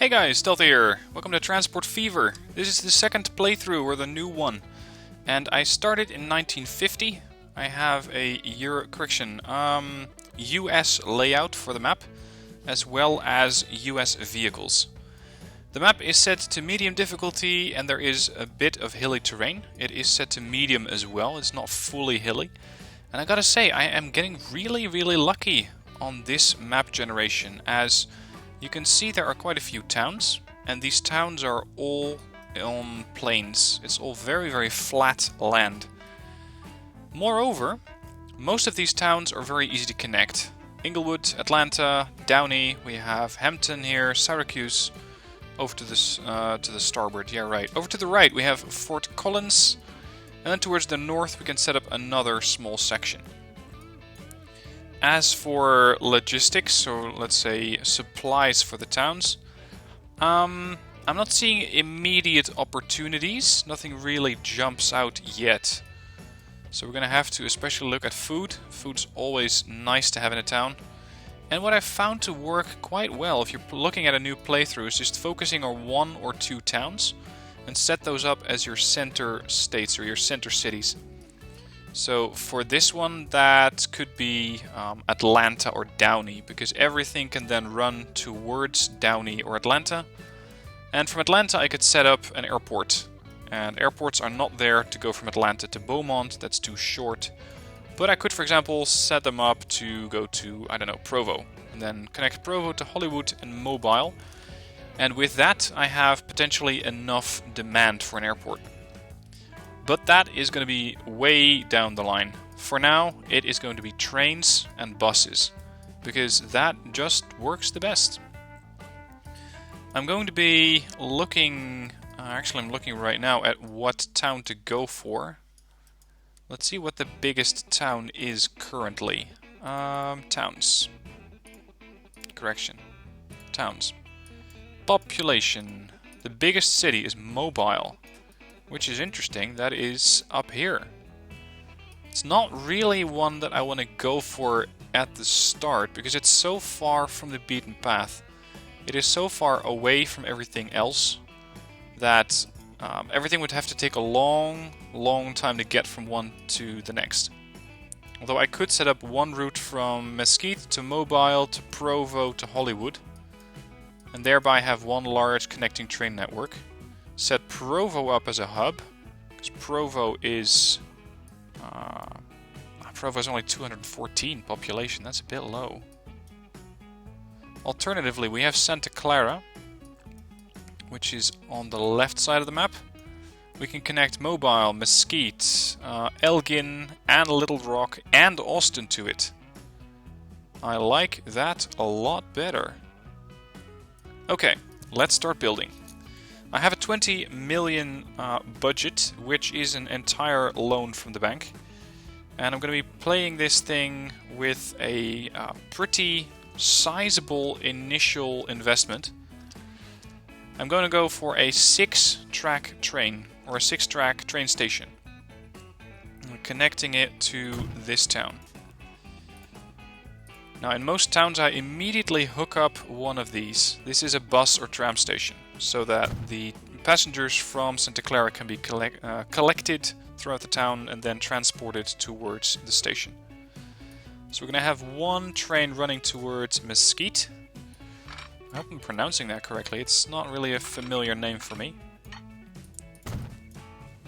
Hey guys, Stealth here. Welcome to Transport Fever. This is the second playthrough, or the new one. And I started in 1950. I have a US layout for the map, as well as US vehicles. The map is set to medium difficulty and there is a bit of hilly terrain. It is set to medium as well, it's not fully hilly. And I gotta say, I am getting really lucky on this map generation, as you can see there are quite a few towns, and these towns are all on plains. It's all very flat land. Moreover, most of these towns are very easy to connect. Inglewood, Atlanta, Downey, we have Hampton here, Syracuse. Over to the starboard, yeah right. Over to the right we have Fort Collins, and then towards the north we can set up another small section. As for logistics, so let's say supplies for the towns, I'm not seeing immediate opportunities. Nothing really jumps out yet. So we're gonna have to especially look at food. Food's always nice to have in a town. And what I've found to work quite well, if you're looking at a new playthrough, is just focusing on one or two towns and set those up as your center states or your center cities. So for this one, that could be Atlanta or Downey, because everything can then run towards Downey or Atlanta. And from Atlanta I could set up an airport. And airports are not there to go from Atlanta to Beaumont, that's too short. But I could, for example, set them up to go to, I don't know, Provo. And then connect Provo to Hollywood and Mobile. And with that, I have potentially enough demand for an airport. But that is going to be way down the line. For now, it is going to be trains and buses, because that just works the best. I'm going to be looking, actually I'm looking right now at what town to go for. Let's see what the biggest town is currently. Towns. Correction. Towns. Population. The biggest city is Mobile, which is interesting. That is up here. It's not really one that I want to go for at the start, because it's so far from the beaten path. It is so far away from everything else that everything would have to take a long time to get from one to the next. Although I could set up one route from Mesquite to Mobile to Provo to Hollywood, and thereby have one large connecting train network. Set Provo up as a hub, because Provo is only 214 population. That's a bit low. Alternatively, we have Santa Clara, which is on the left side of the map. We can connect Mobile, Mesquite, Elgin, and Little Rock, and Austin to it. I like that a lot better. Okay, let's start building. I have a 20 million budget, which is an entire loan from the bank. And I'm going to be playing this thing with a pretty sizable initial investment. I'm going to go for a 6-track train, or a 6-track train station. I'm connecting it to this town. Now in most towns I immediately hook up one of these. This is a bus or tram station, so that the passengers from Santa Clara can be collected throughout the town and then transported towards the station. So we're going to have one train running towards Mesquite. I hope I'm pronouncing that correctly. It's not really a familiar name for me.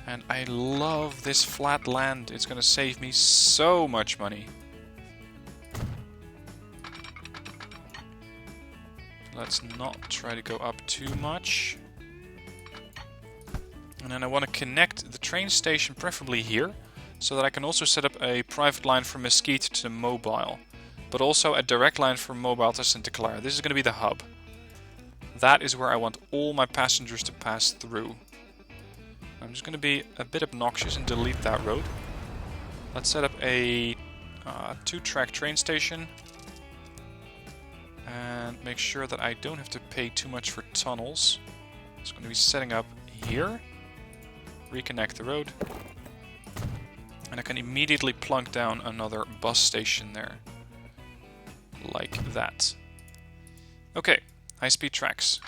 And I love this flat land. It's going to save me so much money. Let's not try to go up too much. And then I want to connect the train station preferably here, so that I can also set up a private line from Mesquite to Mobile, but also a direct line from Mobile to Santa Clara. This is going to be the hub. That is where I want all my passengers to pass through. I'm just going to be a bit obnoxious and delete that road. Let's set up a 2-track train station. And make sure that I don't have to pay too much for tunnels. It's going to be setting up here. Reconnect the road. And I can immediately plunk down another bus station there. Like that. Okay, high-speed tracks.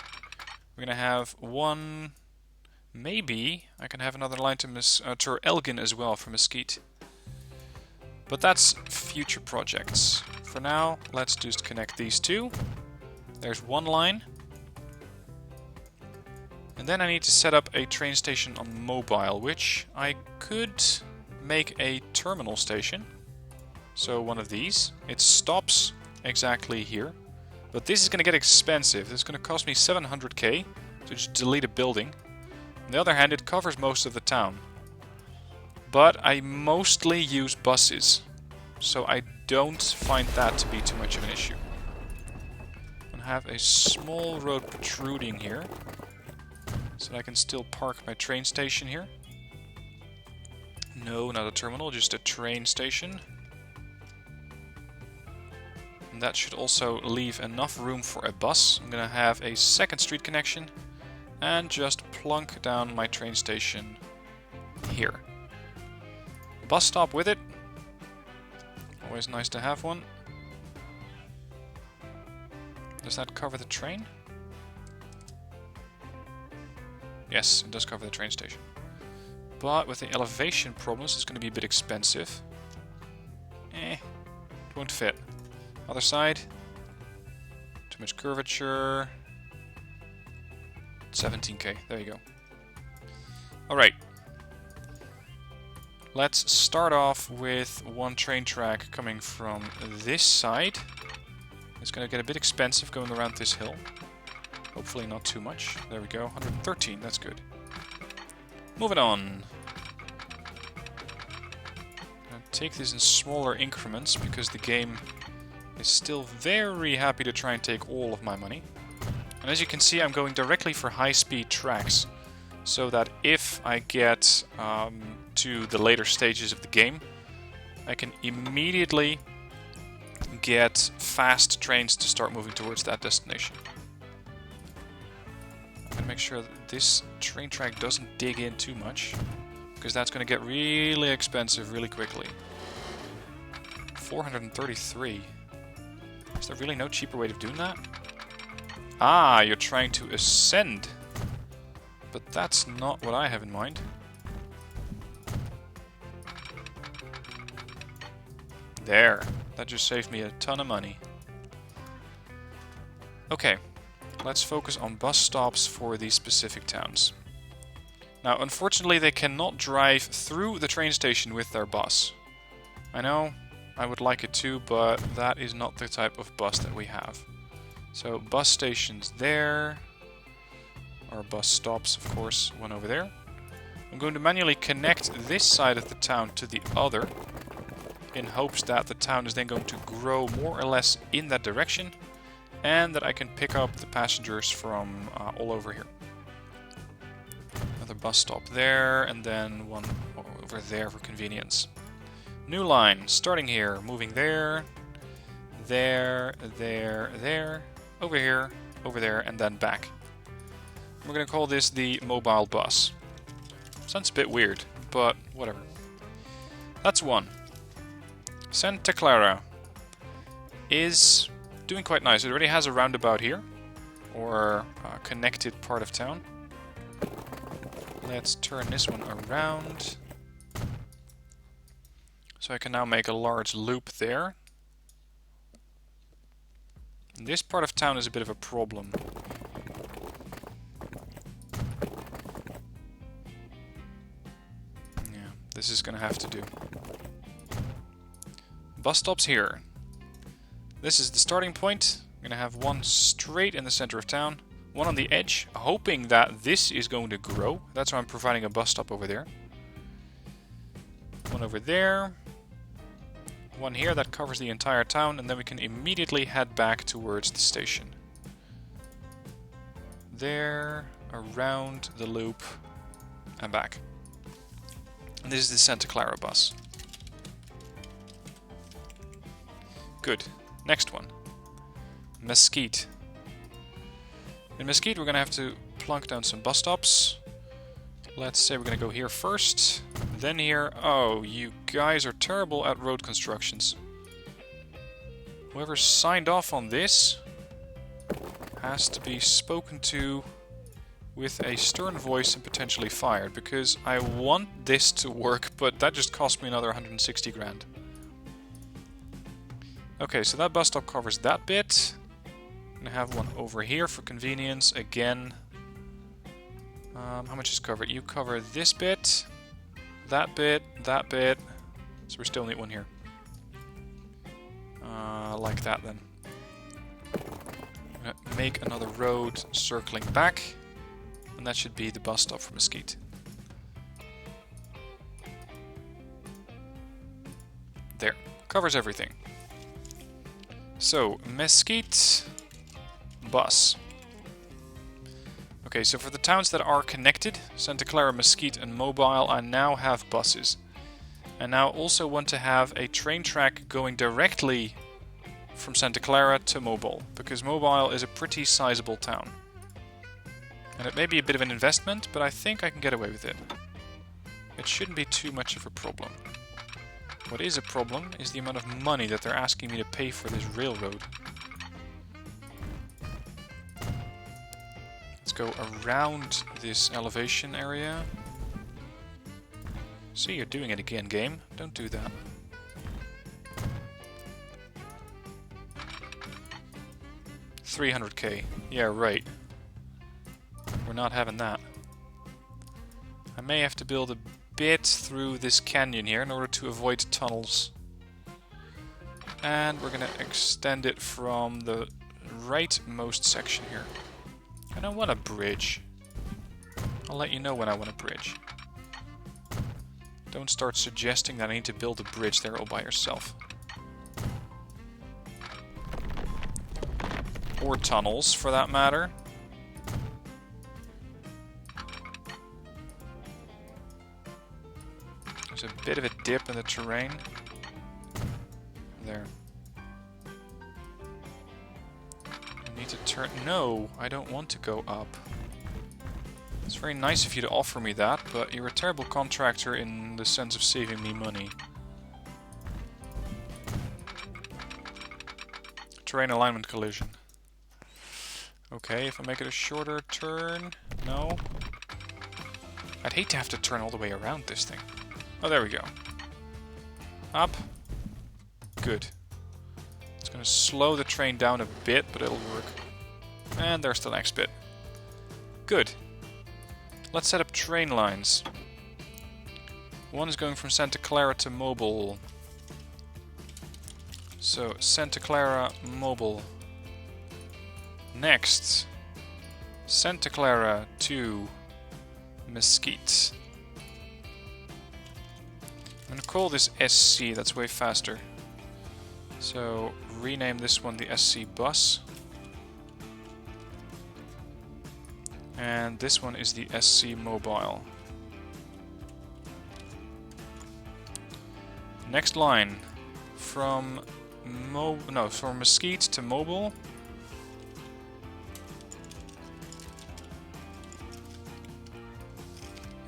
We're going to have one... Maybe I can have another line to Elgin as well for Mesquite. But that's future projects. For now, let's just connect these two. There's one line. And then I need to set up a train station on mobile, which I could make a terminal station. So one of these. It stops exactly here. But this is going to get expensive. This is going to cost me 700k to just delete a building. On the other hand, it covers most of the town. But I mostly use buses, so I don't find that to be too much of an issue. I'm going to have a small road protruding here, so that I can still park my train station here. No, not a terminal, just a train station. And that should also leave enough room for a bus. I'm going to have a second street connection. And just plunk down my train station here. Bus stop with it. Always nice to have one. Does that cover the train? Yes, it does cover the train station. But with the elevation problems, it's going to be a bit expensive. It won't fit. Other side. Too much curvature. 17k, there you go. Alright. Let's start off with one train track coming from this side. It's going to get a bit expensive going around this hill. Hopefully not too much. There we go, 113, that's good. Moving on. I'll take this in smaller increments because the game is still very happy to try and take all of my money. And as you can see, I'm going directly for high-speed tracks, so that if I get to the later stages of the game, I can immediately get fast trains to start moving towards that destination. I'm going to make sure that this train track doesn't dig in too much, because that's going to get really expensive really quickly. 433. Is there really no cheaper way of doing that? Ah, you're trying to ascend. But that's not what I have in mind. There. That just saved me a ton of money. Okay. Let's focus on bus stops for these specific towns. Now, unfortunately, they cannot drive through the train station with their bus. I know, I would like it too, but that is not the type of bus that we have. So bus stations there, or bus stops, of course, one over there. I'm going to manually connect this side of the town to the other, in hopes that the town is then going to grow more or less in that direction, and that I can pick up the passengers from all over here. Another bus stop there, and then one over there for convenience. New line, starting here, moving there, there, over here, over there, and then back. We're going to call this the mobile bus. Sounds a bit weird, but whatever. That's one. Santa Clara is doing quite nice. It already has a roundabout here, or a connected part of town. Let's turn this one around. So I can now make a large loop there. This part of town is a bit of a problem. Yeah, this is gonna have to do. Bus stops here. This is the starting point. I'm gonna have one straight in the center of town, one on the edge, hoping that this is going to grow. That's why I'm providing a bus stop over there. One over there. One here that covers the entire town, and then we can immediately head back towards the station. There, around the loop, and back. And this is the Santa Clara bus. Good. Next one. Mesquite. In Mesquite, we're going to have to plunk down some bus stops. Let's say we're going to go here first, then here. Oh, you guys are terrible at road constructions. Whoever signed off on this has to be spoken to with a stern voice and potentially fired, because I want this to work, but that just cost me another 160 grand. Okay, so that bus stop covers that bit. I'm gonna have one over here for convenience again. How much is covered? You cover this bit, that bit, that bit. So we still need one here. Like that then. I'm gonna make another road circling back, and that should be the bus stop for Mesquite. There, covers everything. So, Mesquite bus. Okay, so for the towns that are connected, Santa Clara, Mesquite and Mobile, I now have buses. I now also want to have a train track going directly from Santa Clara to Mobile, because Mobile is a pretty sizable town. And it may be a bit of an investment, but I think I can get away with it. It shouldn't be too much of a problem. What is a problem is the amount of money that they're asking me to pay for this railroad. Let's go around this elevation area. See, you're doing it again, game. Don't do that. $300k. Yeah, right. We're not having that. I may have to build a bit through this canyon here in order to avoid tunnels. And we're gonna extend it from the rightmost section here. I don't want a bridge. I'll let you know when I want a bridge. Don't start suggesting that I need to build a bridge there all by yourself. Or tunnels, for that matter. There's a bit of a dip in the terrain. There. I need to turn... No, I don't want to go up. It's very nice of you to offer me that, but you're a terrible contractor in the sense of saving me money. Terrain alignment collision. Okay, if I make it a shorter turn... No. I'd hate to have to turn all the way around this thing. Oh, there we go. Up. Good. It's going to slow the train down a bit, but it'll work. And there's the next bit. Good. Let's set up train lines. One is going from Santa Clara to Mobile. So, Santa Clara, Mobile. Next, Santa Clara to Mesquite. I'm going to call this SC, that's way faster. So, rename this one the SC bus. And this one is the SC mobile. Next line, from Mesquite to Mobile.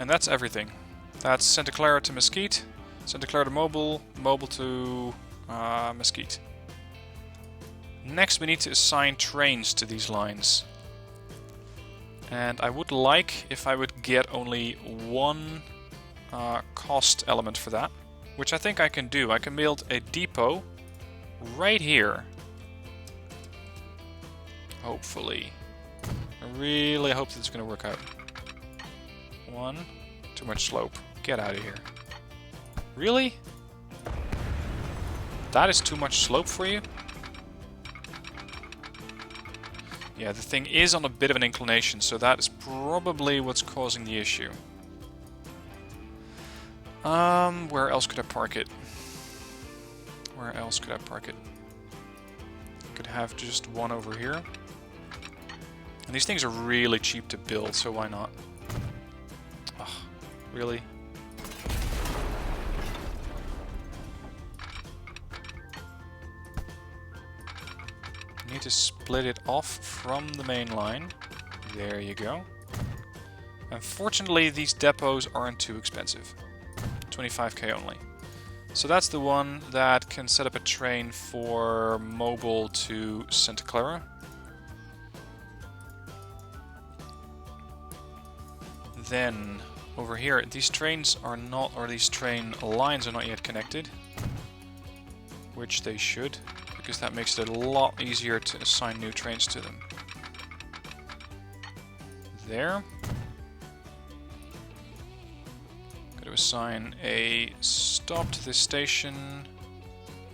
And that's everything. That's Santa Clara to Mesquite, Santa Clara to Mobile, Mobile to Mesquite. Next we need to assign trains to these lines. And I would like if I would get only one cost element for that, which I think I can do. I can build a depot right here. Hopefully. I really hope that it's going to work out. One. Too much slope. Get out of here. Really? That is too much slope for you? Yeah, the thing is on a bit of an inclination, so that is probably what's causing the issue. Where else could I park it? Where else could I park it? I could have just one over here. And these things are really cheap to build, so why not? Ugh, really? I need to split it off from the main line. There you go. Unfortunately, these depots aren't too expensive. 25k only. So that's the one that can set up a train for Mobile to Santa Clara. Then over here, these trains are not, or these train lines are not yet connected, which they should, because that makes it a lot easier to assign new trains to them. There. Got to assign a stop to this station,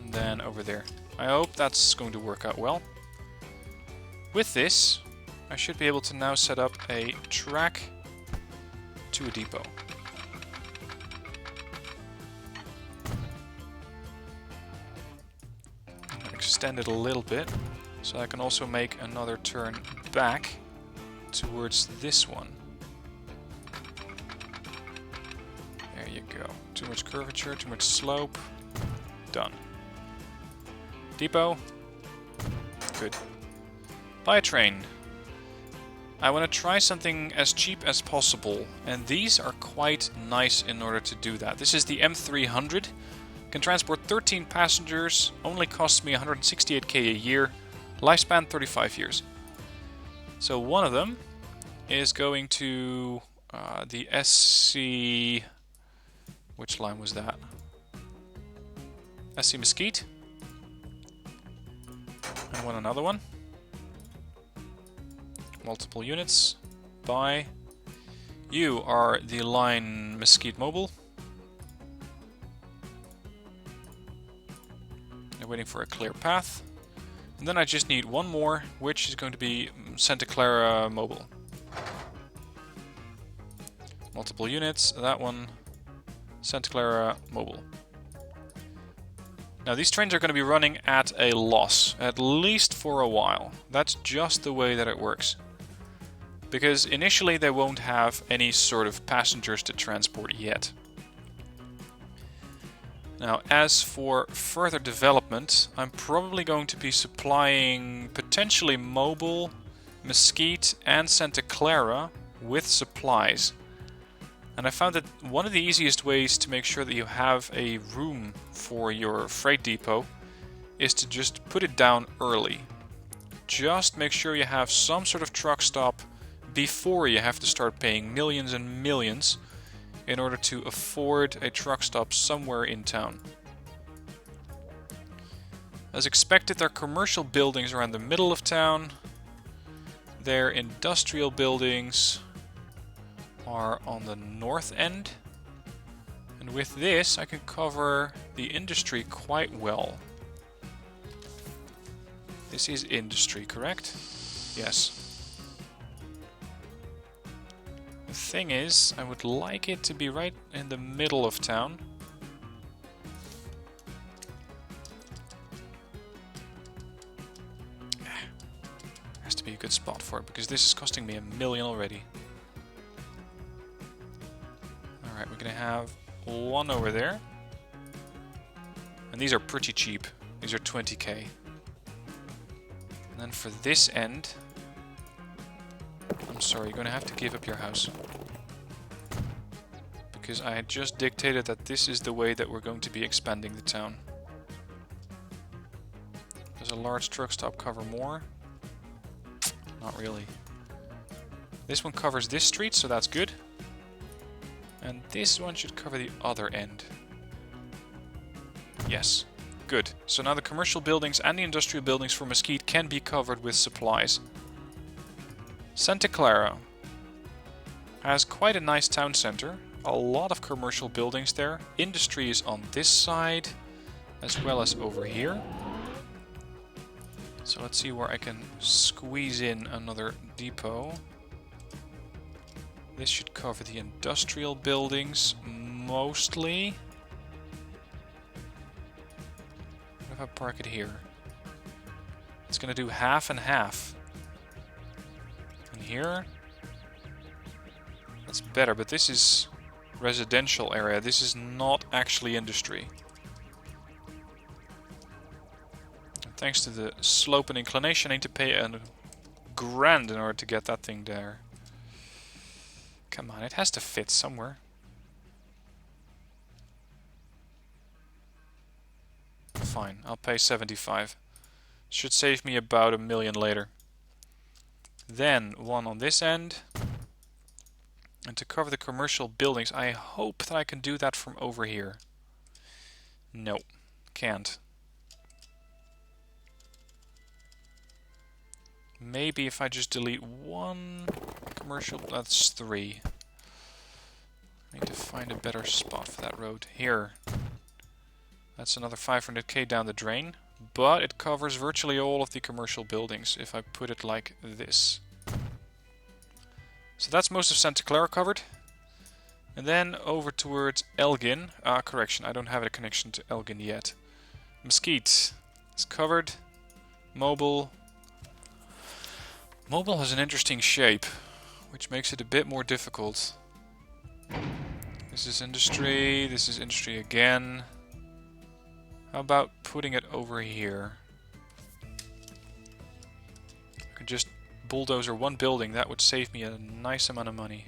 and then over there. I hope that's going to work out well. With this, I should be able to now set up a track to a depot. Extend it a little bit, so I can also make another turn back towards this one. There you go. Too much curvature, too much slope. Done. Depot. Good. Buy a train. I want to try something as cheap as possible, and these are quite nice in order to do that. This is the M300. Can transport 13 passengers, only costs me 168k a year, lifespan 35 years. So one of them is going to the SC... which line was that? SC Mesquite. And I want another one. Multiple units. Buy. You are the line Mesquite Mobile. I'm waiting for a clear path. And then I just need one more, which is going to be Santa Clara Mobile. Multiple units, that one, Santa Clara Mobile. Now these trains are going to be running at a loss, at least for a while. That's just the way that it works. Because initially they won't have any sort of passengers to transport yet. Now, as for further development, I'm probably going to be supplying potentially Mobile, Mesquite and Santa Clara with supplies. And I found that one of the easiest ways to make sure that you have a room for your freight depot is to just put it down early. Just make sure you have some sort of truck stop before you have to start paying millions and millions in order to afford a truck stop somewhere in town. As expected, their commercial buildings are in the middle of town. Their industrial buildings are on the north end. And with this, I can cover the industry quite well. This is industry, correct? Yes. The thing is, I would like it to be right in the middle of town. Has to be a good spot for it, because this is costing me $1 million already. Alright, we're gonna have one over there. And these are pretty cheap. These are 20k. And then for this end... I'm sorry, you're going to have to give up your house. Because I had just dictated that this is the way that we're going to be expanding the town. Does a large truck stop cover more? Not really. This one covers this street, so that's good. And this one should cover the other end. Yes, good. So now the commercial buildings and the industrial buildings for Mesquite can be covered with supplies. Santa Clara has quite a nice town center, a lot of commercial buildings there. Industry is on this side, as well as over here. So let's see where I can squeeze in another depot. This should cover the industrial buildings, mostly. What if I park it here? It's gonna do half and half. Here, that's better, but this is residential area. This is not actually industry. And thanks to the slope and inclination, I need to pay a grand in order to get that thing there. Come on, it has to fit somewhere. Fine, I'll pay 75. Should save me about $1 million later. Then one on this end. And to cover the commercial buildings, I hope that I can do that from over here. No, can't. Maybe if I just delete one commercial, that's 3. I need to find a better spot for that road. Here. That's another 500k down the drain, but it covers virtually all of the commercial buildings if I put it like this. So that's most of Santa Clara covered. And then over towards Elgin. Correction, I don't have a connection to Elgin yet. Mesquite is covered. Mobile. Mobile has an interesting shape, which makes it a bit more difficult. This is industry again. How about putting it over here? I could just bulldozer one building, that would save me a nice amount of money.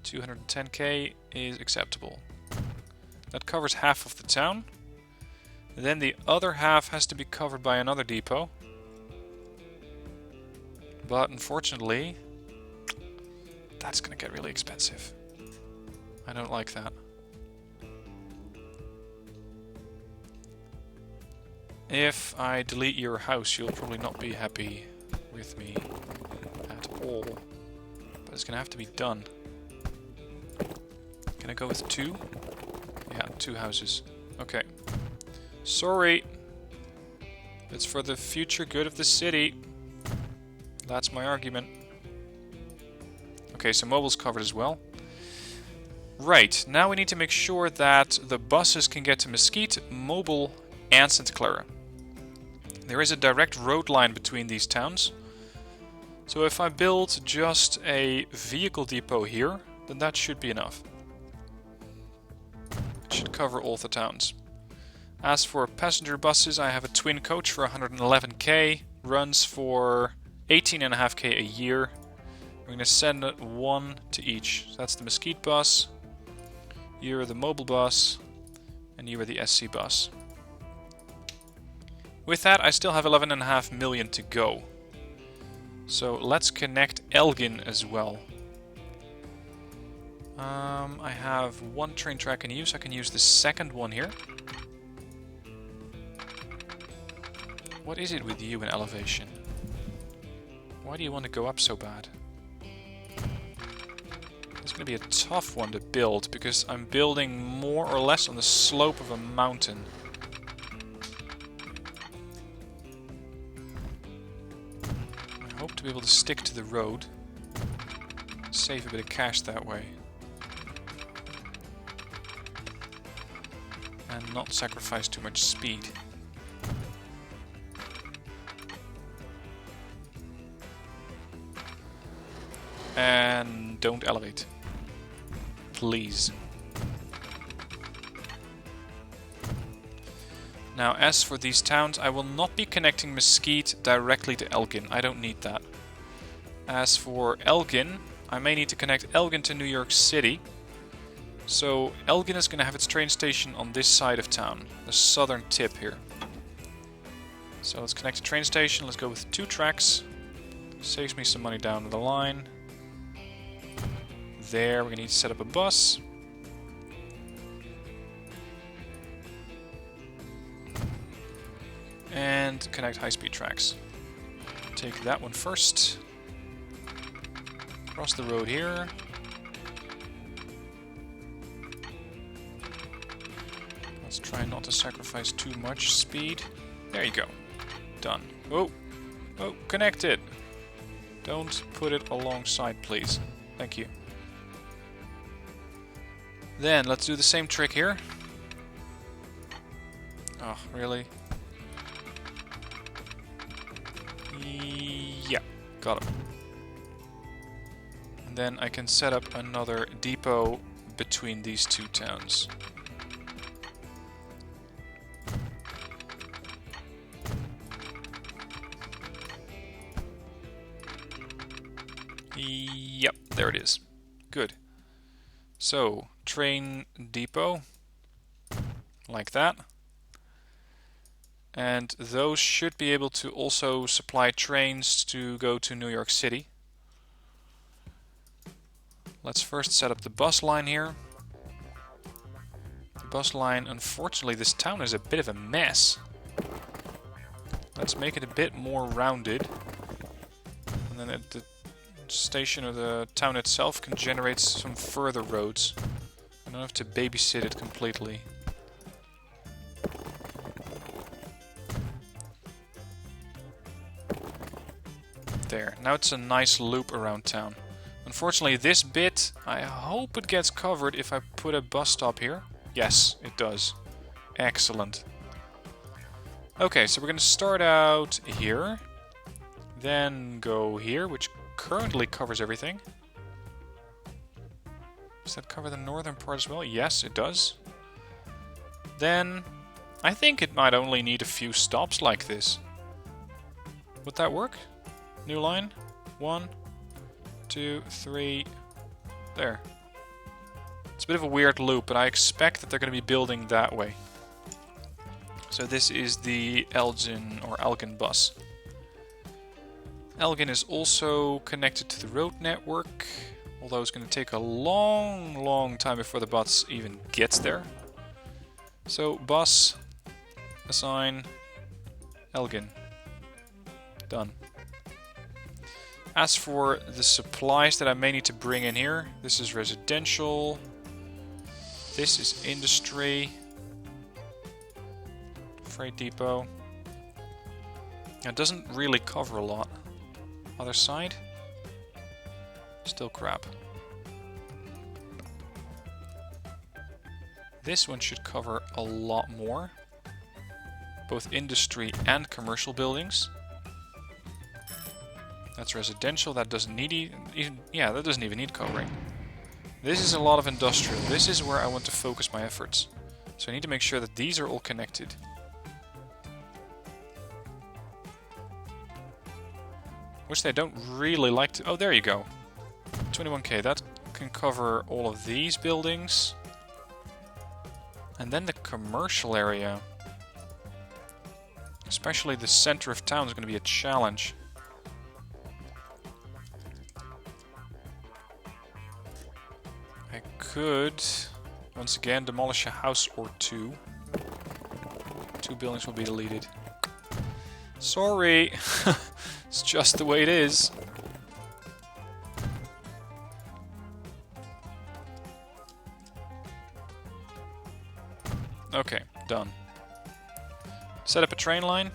210k is acceptable. That covers half of the town. Then the other half has to be covered by another depot. But unfortunately, that's gonna get really expensive. I don't like that. If I delete your house, you'll probably not be happy with me at all. But it's gonna have to be done. Can I go with 2? Yeah, 2 houses. Okay. Sorry. It's for the future good of the city. That's my argument. Okay, so mobile's covered as well. Right, now we need to make sure that the buses can get to Mesquite, Mobile, and Santa Clara. There is a direct road line between these towns. So if I build just a vehicle depot here, then that should be enough. It should cover all the towns. As for passenger buses, I have a twin coach for 111k, runs for 18.5k a year. We're going to send 1 to each. So that's the Mesquite bus, you're the Mobile bus, and you are the SC bus. With that, I still have 11.5 million to go. So let's connect Elgin as well. I have 1 train track I can use. I can use the second one here. What is it with you in elevation? Why do you want to go up so bad? It's going to be a tough one to build because I'm building more or less on the slope of a mountain. I hope to be able to stick to the road. Save a bit of cash that way. And not sacrifice too much speed. And don't elevate. Please. Now, as for these towns, I will not be connecting Mesquite directly to Elgin. I don't need that. As for Elgin, I may need to connect Elgin to New York City. So Elgin is going to have its train station on this side of town, the southern tip here. So let's connect the train station. Let's go with 2 tracks. Saves me some money down the line. There, we're going to need to set up a bus. And connect high-speed tracks. Take that one first. Cross the road here. Let's try not to sacrifice too much speed. There you go. Done. Oh! Oh, connected! Don't put it alongside, please. Thank you. Then, let's do the same trick here. Oh, really? Yeah, got him. And then I can set up another depot between these 2 towns. Yep, there it is. Good. So, train depot, like that. And those should be able to also supply trains to go to New York City. Let's first set up the bus line here. The bus line, unfortunately, this town is a bit of a mess. Let's make it a bit more rounded. And then the station or the town itself can generate some further roads. I don't have to babysit it completely. There. Now it's a nice loop around town. Unfortunately, this bit, I hope it gets covered if I put a bus stop here. Yes, it does. Excellent. Okay, so we're going to start out here. Then go here, which currently covers everything. Does that cover the northern part as well? Yes, it does. Then, I think it might only need a few stops like this. Would that work? New line. 1, 2, 3. There. It's a bit of a weird loop, but I expect that they're going to be building that way. So this is the Elgin or Elgin bus. Elgin is also connected to the road network, although it's going to take a long time before the bus even gets there. So bus, assign, Elgin. Done. As for the supplies that I may need to bring in here, this is residential, this is industry, freight depot. It doesn't really cover a lot. Other side, still crap. This one should cover a lot more, both industry and commercial buildings. That's residential. That doesn't need that doesn't even need covering. This is a lot of industrial. This is where I want to focus my efforts. So I need to make sure that these are all connected. Which they don't really like to... Oh, there you go. 21k. That can cover all of these buildings. And then the commercial area. Especially the center of town is going to be a challenge. I could, once again, demolish a house or two. 2 buildings will be deleted. Sorry! It's just the way it is. Okay, done. Set up a train line,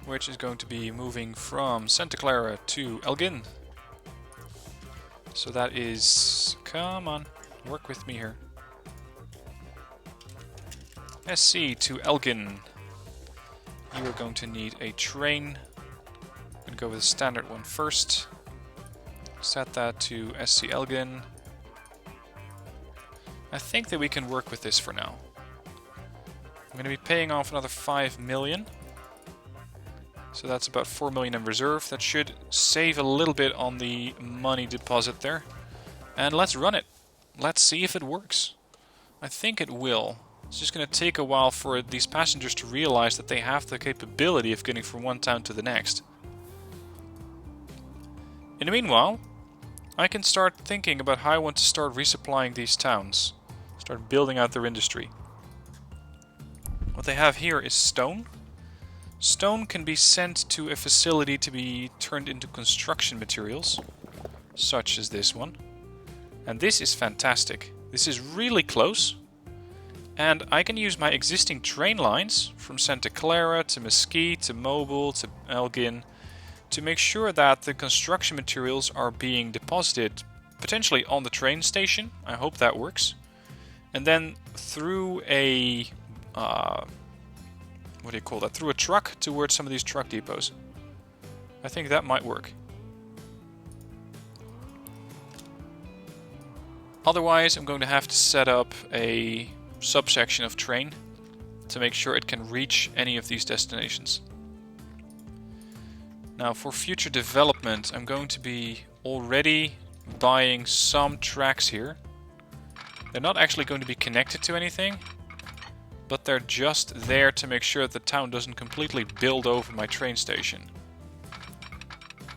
which is going to be moving from Santa Clara to Elgin. So that is... Come on, work with me here. SC to Elgin. You are going to need a train. I'm going to go with a standard one first. Set that to SC Elgin. I think that we can work with this for now. I'm going to be paying off another 5 million. So that's about 4 million in reserve. That should save a little bit on the money deposit there. And let's run it. Let's see if it works. I think it will. It's just going to take a while for these passengers to realize that they have the capability of getting from one town to the next. In the meanwhile, I can start thinking about how I want to start resupplying these towns. Start building out their industry. What they have here is stone. Stone can be sent to a facility to be turned into construction materials, such as this one. And this is fantastic. This is really close. And I can use my existing train lines from Santa Clara to Mesquite to Mobile to Elgin to make sure that the construction materials are being deposited potentially on the train station. I hope that works. And then through a... what do you call that? Through a truck towards some of these truck depots. I think that might work. Otherwise, I'm going to have to set up a subsection of train to make sure it can reach any of these destinations. Now, for future development, I'm going to be already buying some tracks here. They're not actually going to be connected to anything, but they're just there to make sure that the town doesn't completely build over my train station.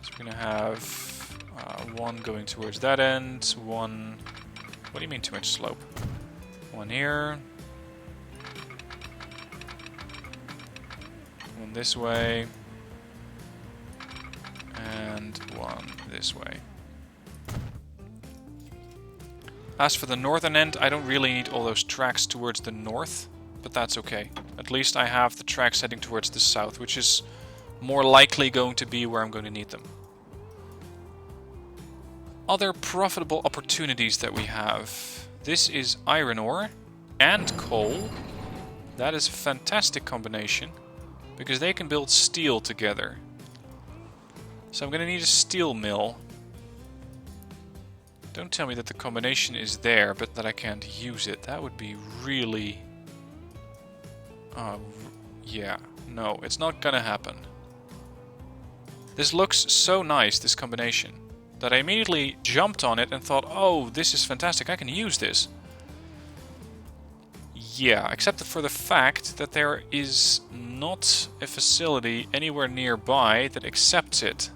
So we're going to have One going towards that end, one... What do you mean too much slope? One here. One this way. And one this way. As for the northern end, I don't really need all those tracks towards the north, but that's okay. At least I have the tracks heading towards the south, which is more likely going to be where I'm going to need them. Other profitable opportunities that we have. This is iron ore and coal. That is a fantastic combination, because they can build steel together. So I'm going to need a steel mill. Don't tell me that the combination is there, but that I can't use it. That would be really... yeah. No, it's not gonna happen. This looks so nice, this combination, that I immediately jumped on it and thought, oh, this is fantastic, I can use this. Yeah, except for the fact that there is not a facility anywhere nearby that accepts it.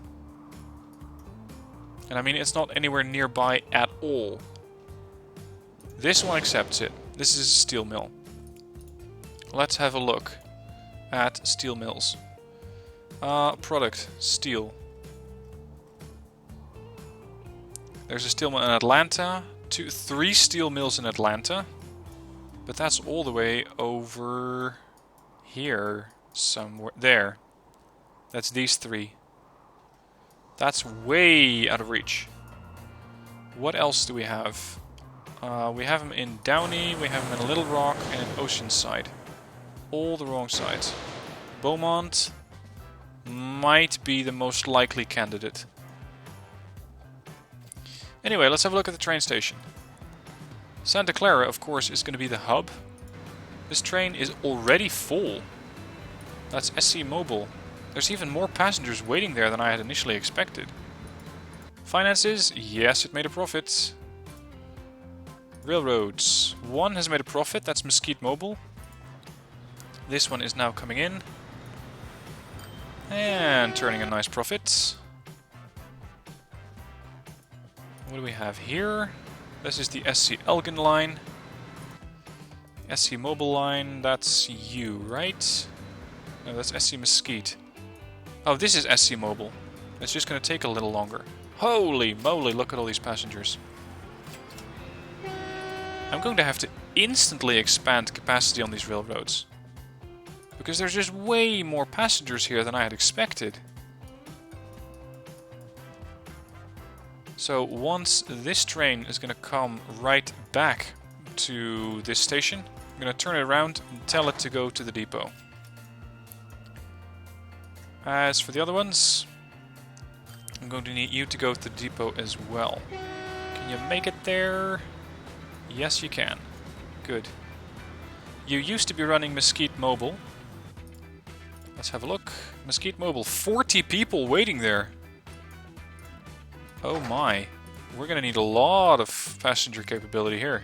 And I mean, it's not anywhere nearby at all. This one accepts it. This is a steel mill. Let's have a look at steel mills. Product, steel. There's a steel mill in Atlanta. 3 steel mills in Atlanta. But that's all the way over here somewhere. There. That's these 3. That's way out of reach. What else do we have? We have them in Downey, we have them in Little Rock, and in Oceanside. All the wrong sides. Beaumont might be the most likely candidate. Anyway, let's have a look at the train station. Santa Clara, of course, is going to be the hub. This train is already full. That's SC Mobile. There's even more passengers waiting there than I had initially expected. Finances? Yes, it made a profit. Railroads. One has made a profit, that's Mesquite Mobile. This one is now coming in. And turning a nice profit. What do we have here? This is the SC Elgin line. SC Mobile line, that's you, right? No, that's SC Mesquite. Oh, this is SC Mobile. It's just going to take a little longer. Holy moly, look at all these passengers. I'm going to have to instantly expand capacity on these railroads. Because there's just way more passengers here than I had expected. So once this train is going to come right back to this station, I'm going to turn it around and tell it to go to the depot. As for the other ones, I'm going to need you to go to the depot as well. Can you make it there? Yes, you can. Good. You used to be running Mesquite Mobile. Let's have a look. Mesquite Mobile, 40 people waiting there. Oh my. We're going to need a lot of passenger capability here.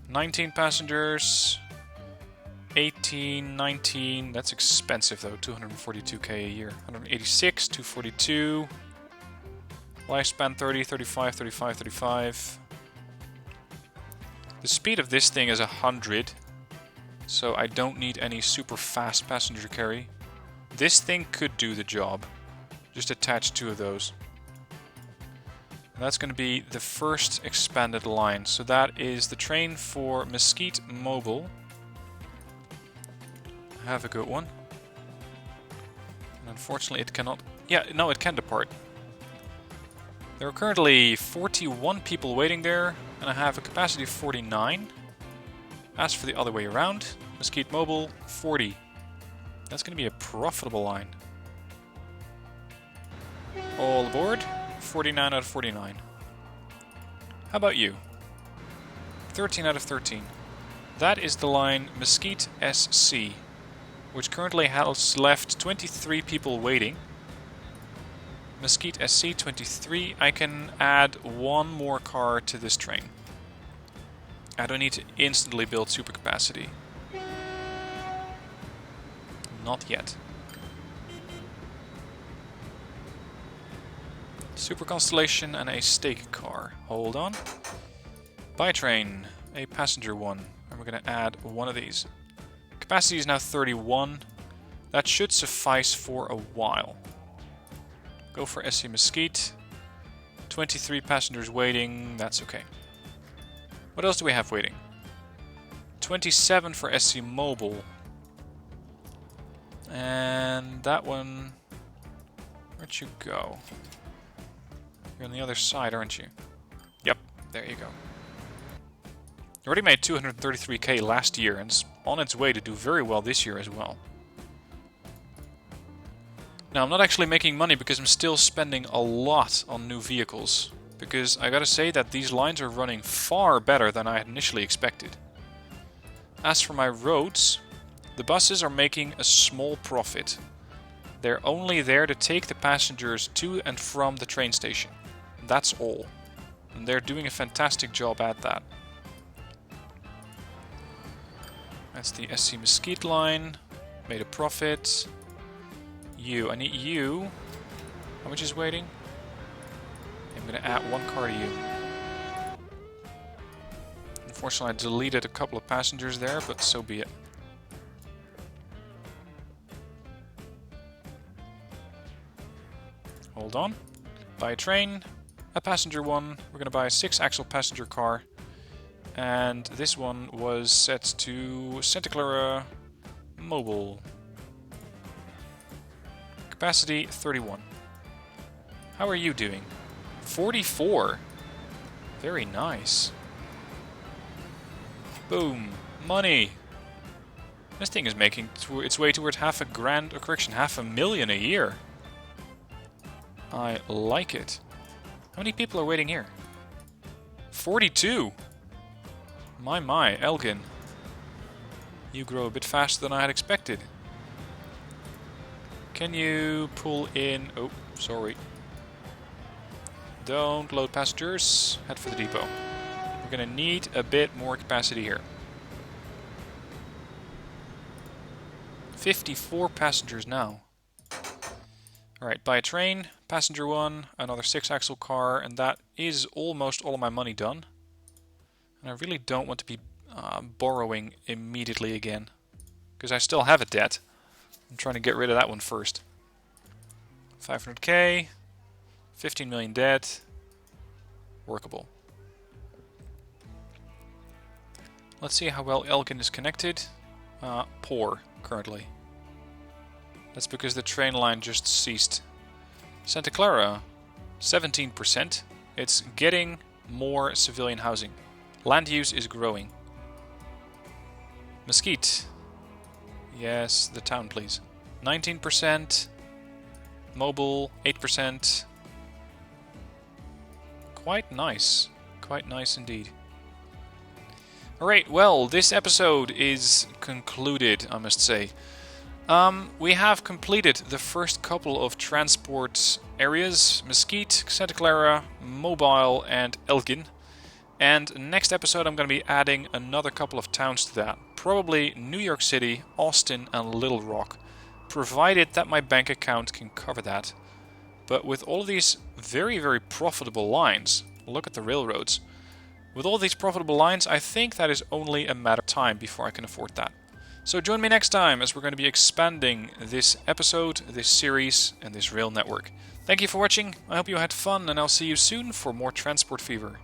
19 passengers. 18, 19, that's expensive though, 242k a year. 186, 242. Lifespan 30, 35, 35, 35. The speed of this thing is 100, so I don't need any super fast passenger carry. This thing could do the job. Just attach 2 of those. And that's going to be the first expanded line. So that is the train for Mesquite Mobile. Have a good one. And unfortunately it cannot... Yeah, no, it can depart. There are currently 41 people waiting there, and I have a capacity of 49. As for the other way around, Mesquite Mobile, 40. That's going to be a profitable line. All aboard, 49 out of 49. How about you? 13 out of 13. That is the line Mesquite SC, which currently has left 23 people waiting. Mesquite SC 23, I can add 1 more car to this train. I don't need to instantly build super capacity. Not yet. Super Constellation and a steak car. Hold on. Buy train, a passenger one. And we're going to add one of these. Capacity is now 31. That should suffice for a while. Go for SC Mesquite. 23 passengers waiting. That's okay. What else do we have waiting? 27 for SC Mobile. And that one... Where'd you go? You're on the other side, aren't you? Yep, there you go. You already made 233k last year and it's on its way to do very well this year as well. Now, I'm not actually making money because I'm still spending a lot on new vehicles. Because I gotta say that these lines are running far better than I had initially expected. As for my roads, the buses are making a small profit. They're only there to take the passengers to and from the train station. That's all. And they're doing a fantastic job at that. That's the SC Mesquite line. Made a profit. You. I need you. How much is waiting? I'm going to add one car to you. Unfortunately, I deleted a couple of passengers there, but so be it. Hold on. Buy a train. A passenger one. We're going to buy a 6-axle passenger car. And this one was set to Santa Clara Mobile. Capacity 31. How are you doing? 44. Very nice. Boom. Money. This thing is making its way towards $500,000 a year. I like it. How many people are waiting here? 42. My, Elgin. You grow a bit faster than I had expected. Can you pull in... Oh, sorry. Don't load passengers. Head for the depot. We're gonna need a bit more capacity here. 54 passengers now. Alright, buy a train, passenger one, another 6-axle car, and that is almost all of my money done. And I really don't want to be borrowing immediately again, because I still have a debt. I'm trying to get rid of that one first. 500k, 15 million debt, workable. Let's see how well Elgin is connected. Poor, currently. That's because the train line just ceased. Santa Clara, 17%. It's getting more civilian housing. Land use is growing. Mesquite. Yes, the town, please. 19%. Mobile, 8%. Quite nice. Quite nice indeed. Alright, well, this episode is concluded, I must say. We have completed the first couple of transport areas. Mesquite, Santa Clara, Mobile, and Elgin. And next episode I'm going to be adding another couple of towns to that. Probably New York City, Austin, and Little Rock. Provided that my bank account can cover that. But with all of these very, very profitable lines, look at the railroads. With all these profitable lines, I think that is only a matter of time before I can afford that. So join me next time as we're going to be expanding this episode, this series, and this rail network. Thank you for watching, I hope you had fun, and I'll see you soon for more Transport Fever.